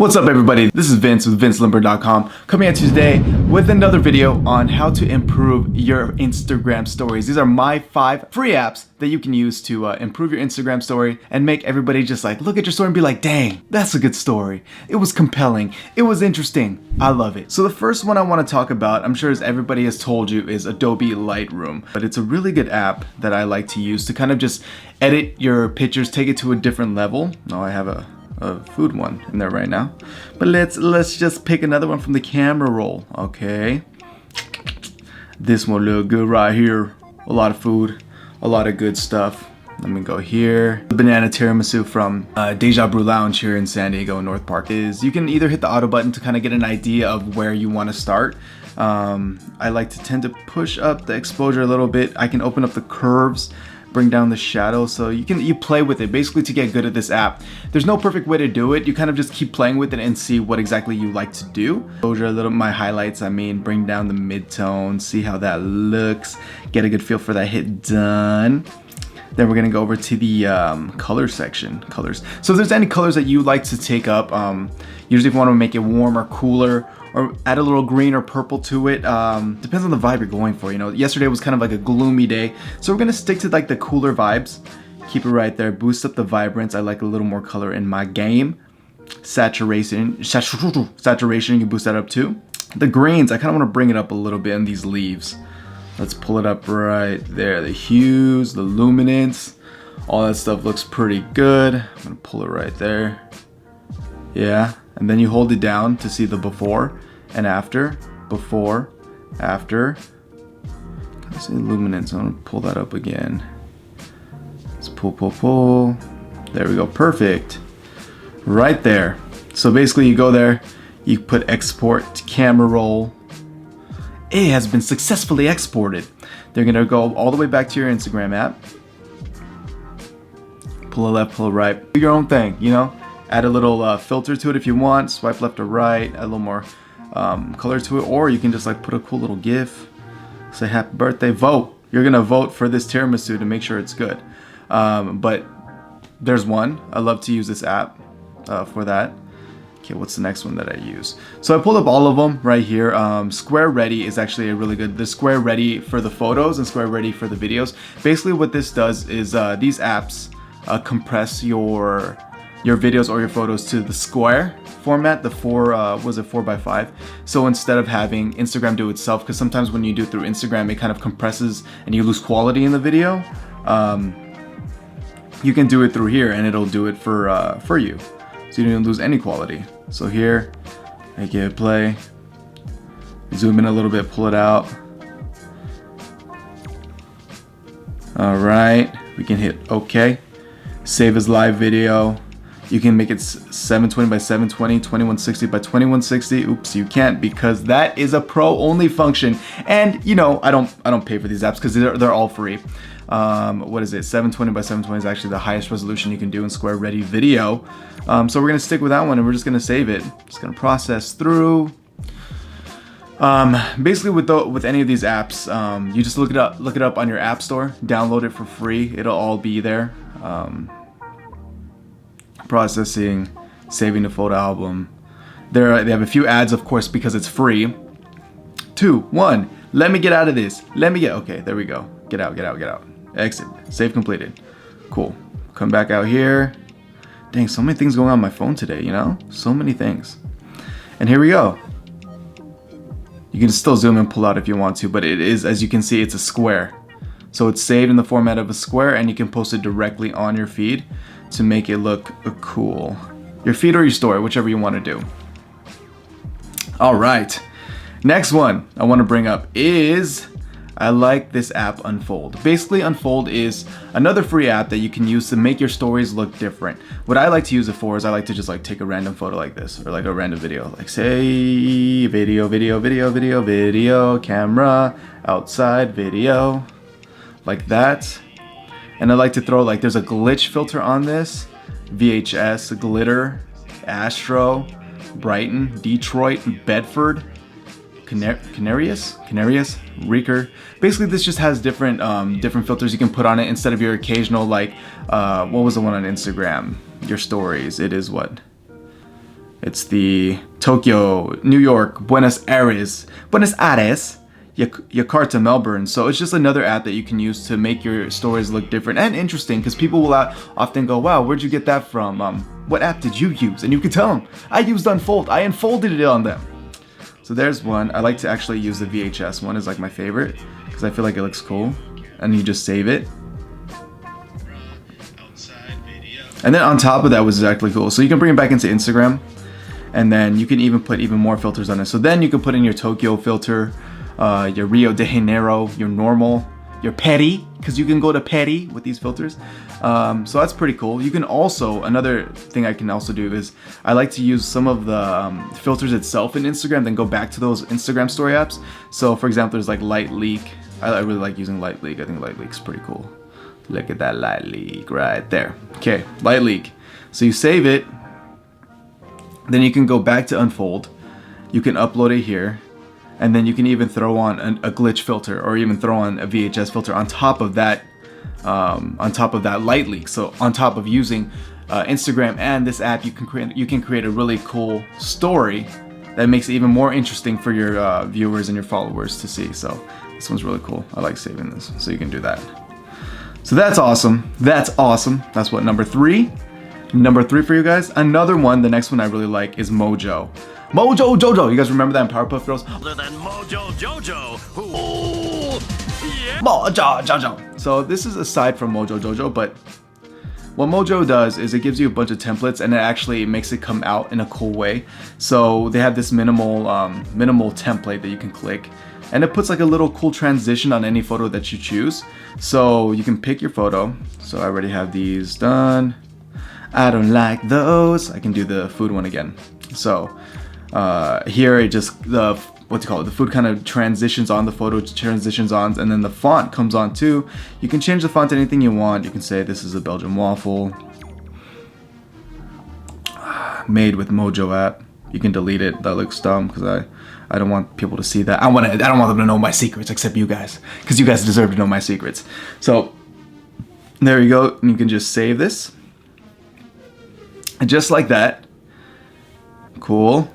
What's up everybody, this is Vince with VinceLymburn.com coming at you today with another video on how to improve your Instagram stories. These are my 5 free apps that you can use to improve your Instagram story and make everybody just like look at your story and be like, dang, that's a good story. It was compelling. It was interesting. I love it. So the first one I want to talk about, I'm sure as everybody has told you, is Adobe Lightroom. But it's a really good app that I like to use to kind of just edit your pictures, take it to a different level. Now I have a food one in there right now, but let's just pick another one from the camera roll. Okay, this one look good right here. A lot of food, a lot of good stuff. Let me go here. The banana tiramisu from Deja Brew Lounge here in San Diego, North Park. Is you can either hit the auto button to kind of get an idea of where you want to start. I like to tend to push up the exposure a little bit. I can open up the curves, bring down the shadow, so you play with it basically to get good at this app. There's no perfect way to do it. You kind of just keep playing with it and see what exactly you like to do. Exposure a little, my highlights, bring down the mid-tone, see how that looks, get a good feel for that, hit done. Then we're gonna go over to the color section, colors. So if there's any colors that you like to take up, usually if you want to make it warm or cooler, or add a little green or purple to it, depends on the vibe you're going for. You know, yesterday was kind of like a gloomy day, so we're gonna stick to like the cooler vibes. Keep it right there, boost up the vibrance. I like a little more color in my game. Saturation, you can boost that up too. The greens, I kind of want to bring it up a little bit in these leaves. Let's pull it up right there. The hues, the luminance, all that stuff looks pretty good. I'm gonna pull it right there. Yeah, and then you hold it down to see the before and after. Before, after. Can I see luminance? I'm gonna pull that up again. Let's pull. There we go, perfect. Right there. So basically you go there, you put export to camera roll. It has been successfully exported. They're gonna go all the way back to your Instagram app. Pull a left, pull a right. Do your own thing, you know? Add a little filter to it if you want. Swipe left or right, add a little more color to it. Or you can just like put a cool little GIF. Say happy birthday, vote. You're gonna vote for this tiramisu to make sure it's good. But there's one. I love to use this app for that. Okay, what's the next one that I use? So I pulled up all of them right here. Square Ready is actually a really good. The Square Ready for the photos and Square Ready for the videos. Basically what this does is these apps compress your videos or your photos to the square format, the 4x5. So instead of having Instagram do it itself, because sometimes when you do it through Instagram, it kind of compresses and you lose quality in the video. You can do it through here and it'll do it for you. So you don't lose any quality. So here, I hit play, zoom in a little bit, pull it out. All right, we can hit OK. Save as live video. You can make it 720 by 720, 2160 by 2160. Oops, you can't because that is a pro only function. And you know, I don't pay for these apps because they're all free. What is it? 720 by 720 is actually the highest resolution you can do in Square Ready video. So we're gonna stick with that one and we're just gonna save it. Just gonna process through. Basically with any of these apps, you just look it up on your app store, download it for free. It'll all be there. Processing, saving the photo album. They have a few ads, of course, because it's free. 2, 1. Let me get out of this. Okay, there we go. Get out. Exit. Save completed. Cool. Come back out here. Dang, so many things going on my phone today, you know? So many things. And here we go. You can still zoom and pull out if you want to, but it is, as you can see, it's a square. So it's saved in the format of a square and you can post it directly on your feed to make it look cool. Your feed or your story, whichever you want to do. All right. Next one I want to bring up is, I like this app Unfold. Basically, Unfold is another free app that you can use to make your stories look different. What I like to use it for is I like to just like take a random photo like this, or like a random video, like say video, camera, outside, video, like that. And I like to throw like, there's a glitch filter on this, VHS, glitter, Astro, Brighton, Detroit, Bedford, Canarius, Reeker. Basically, this just has different filters you can put on it instead of your occasional like, what was the one on Instagram? Your stories. It is what? It's the Tokyo, New York, Buenos Aires, Jakarta, Melbourne. So it's just another app that you can use to make your stories look different and interesting, because people will often go, wow, where'd you get that from? What app did you use? And you can tell them, I used Unfold. I unfolded it on them. So there's one. I like to actually use the VHS one, is like my favorite, because I feel like it looks cool. And you just save it. And then on top of that was exactly cool. So you can bring it back into Instagram, and then you can even put even more filters on it. So then you can put in your Tokyo filter, your Rio de Janeiro, your normal, your petty, because you can go to petty with these filters. So that's pretty cool. You can also, another thing I can also do is I like to use some of the filters itself in Instagram, then go back to those Instagram story apps. So for example, there's like Light Leak. I really like using Light Leak. I think Light Leak's pretty cool. Look at that Light Leak right there. Okay, Light Leak. So you save it, then you can go back to Unfold. You can upload it here, and then you can even throw on a glitch filter, or even throw on a VHS filter on top of that Light Leak. So on top of using Instagram and this app, you can create a really cool story that makes it even more interesting for your viewers and your followers to see. So this one's really cool. I like saving this, so you can do that. So that's awesome. That's awesome. That's what, number 3? Number 3 for you guys. Another one, the next one I really like is Mojo. Mojo Jojo. You guys remember that in Powerpuff Girls? Other than Mojo Jojo. Ooh, yeah. Mojo Jojo. So this is aside from Mojo Jojo, but what Mojo does is it gives you a bunch of templates, and it actually makes it come out in a cool way. So they have this minimal template that you can click, and it puts like a little cool transition on any photo that you choose. So you can pick your photo. So I already have these done. I don't like those. I can do the food one again. So here it just, the food kind of transitions on, the photo transitions on, and then the font comes on too. You can change the font to anything you want. You can say this is a Belgian waffle made with Mojo app. You can delete it. That looks dumb because I don't want people to see that. I don't want them to know my secrets, except you guys, because you guys deserve to know my secrets. So there you go. And you can just save this. And just like that. Cool.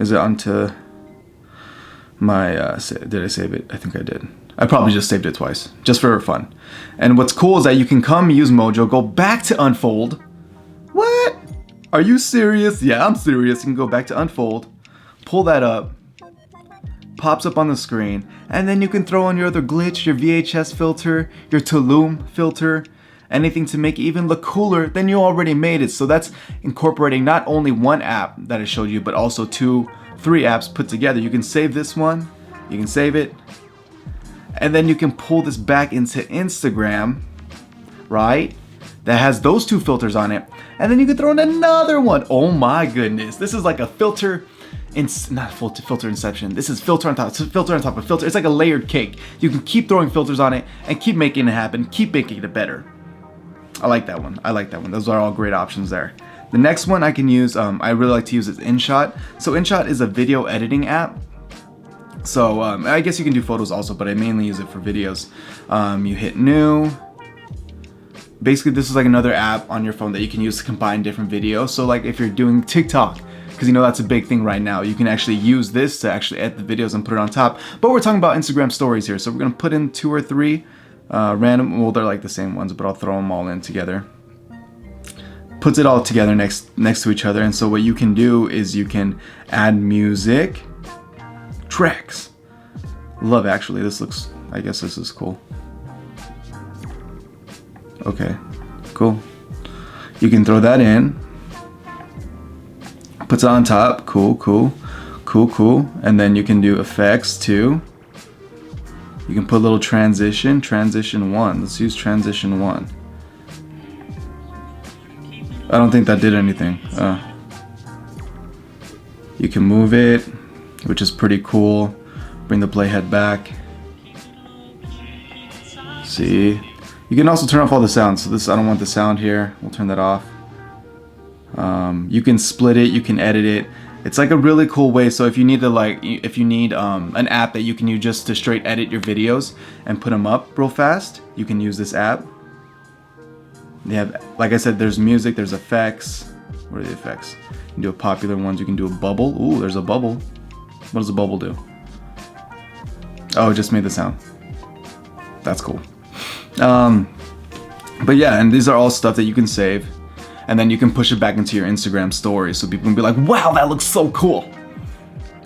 Is it onto my, did I save it? I think I did. I probably just saved it twice, just for fun. And what's cool is that you can come use Mojo, go back to Unfold. What? Are you serious? Yeah, I'm serious. You can go back to Unfold, pull that up, pops up on the screen, and then you can throw on your other glitch, your VHS filter, your Tulum filter, anything to make it even look cooler than you already made it. So that's incorporating not only one app that I showed you, but also 2, 3 apps put together. You can save this one, you can save it, and then you can pull this back into Instagram, right? That has those 2 filters on it, and then you can throw in another one. Oh my goodness, this is like a filter. Not filter inception. This is filter on top. It's filter on top of filter. It's like a layered cake. You can keep throwing filters on it and keep making it happen. Keep making it better. I like that one. I like that one. Those are all great options there. The next one I can use, I really like to use is InShot. So InShot is a video editing app. So I guess you can do photos also, but I mainly use it for videos. You hit new. Basically, this is like another app on your phone that you can use to combine different videos. So like if you're doing TikTok, because you know that's a big thing right now, you can actually use this to actually edit the videos and put it on top. But we're talking about Instagram stories here, so we're gonna put in 2 or 3 random, well, they're like the same ones, but I'll throw them all in together. Puts it all together next to each other. And so what you can do is you can add music tracks. Love, actually, this looks, I guess this is cool. Okay, cool. You can throw that in, puts it on top. Cool. And then you can do effects too. You can put a little transition 1. Let's use transition 1. I don't think that did anything. You can move it, which is pretty cool. Bring the playhead back. See? You can also turn off all the sounds. So this, I don't want the sound here. We'll turn that off. You can split it, you can edit it. It's like a really cool way. So if you need to an app that you can use just to straight edit your videos and put them up real fast, you can use this app. They have, like I said, there's music, there's effects, What are the effects? You can do a popular ones. You can do a bubble. Ooh, there's a bubble. What does a bubble do? Oh, it just made the sound. That's cool. But yeah, and these are all stuff that you can save, and then you can push it back into your Instagram stories, so people can be like, wow, that looks so cool.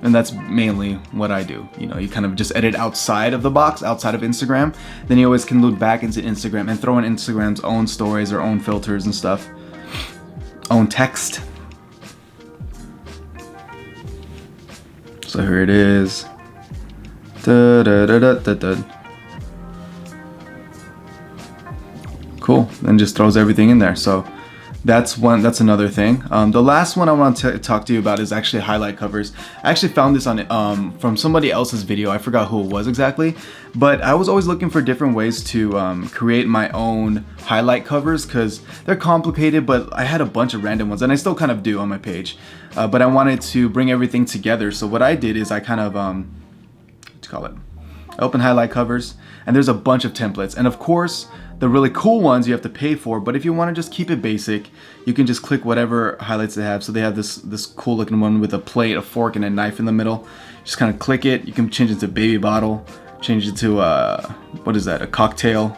And that's mainly what I do. You know, you kind of just edit outside of the box, outside of Instagram. Then you always can loop back into Instagram and throw in Instagram's own stories or own filters and stuff. Own text. So here it is. Da, da, da, da, da, da. Cool. Then just throws everything in there. So that's another thing. The last one I want to talk to you about is actually highlight covers. I actually found this on from somebody else's video. I forgot who it was exactly, but I was always looking for different ways to create my own highlight covers because they're complicated, but I had a bunch of random ones, and I still kind of do on my page. But I wanted to bring everything together. So what I did is I kind of what do you call it? I open highlight covers, and there's a bunch of templates, and of course, the really cool ones you have to pay for, but if you want to just keep it basic, you can just click whatever highlights they have. So they have this cool looking one with a plate, a fork, and a knife in the middle. Just kind of click it. You can change it to baby bottle, change it to what is that? A cocktail,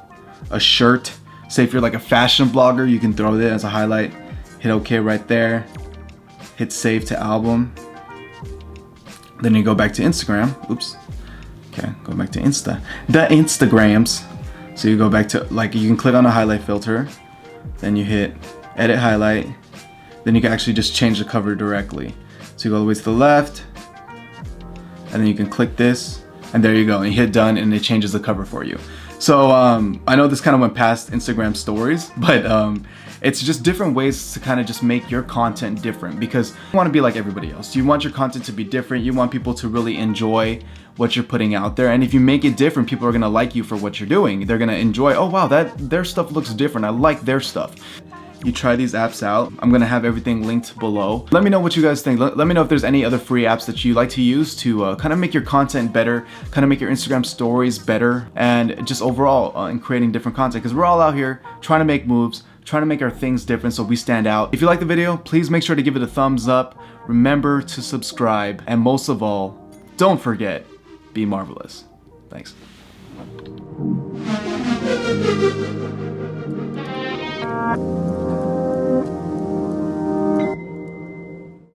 a shirt. Say if you're like a fashion blogger, you can throw it as a highlight. Hit OK right there. Hit save to album. Then you go back to Instagram. Oops. Okay, go back to the Instagrams. So you go back to, like, you can click on a highlight filter, then you hit edit highlight, then you can actually just change the cover directly. So you go all the way to the left, and then you can click this, and there you go, and you hit done, and it changes the cover for you. So I know this kind of went past Instagram stories, but it's just different ways to kind of just make your content different, because you want to be like everybody else. You want your content to be different. You want people to really enjoy what you're putting out there, and if you make it different, people are gonna like you for what you're doing. They're gonna enjoy, oh wow, their stuff looks different. I like their stuff. You try these apps out. I'm gonna have everything linked below. Let me know what you guys think. Let me know if there's any other free apps that you like to use to kind of make your content better, kind of make your Instagram stories better, and just overall in creating different content, because we're all out here trying to make moves, trying to make our things different so we stand out. If you like the video, please make sure to give it a thumbs up. Remember to subscribe, and most of all, don't forget, be marvelous. Thanks.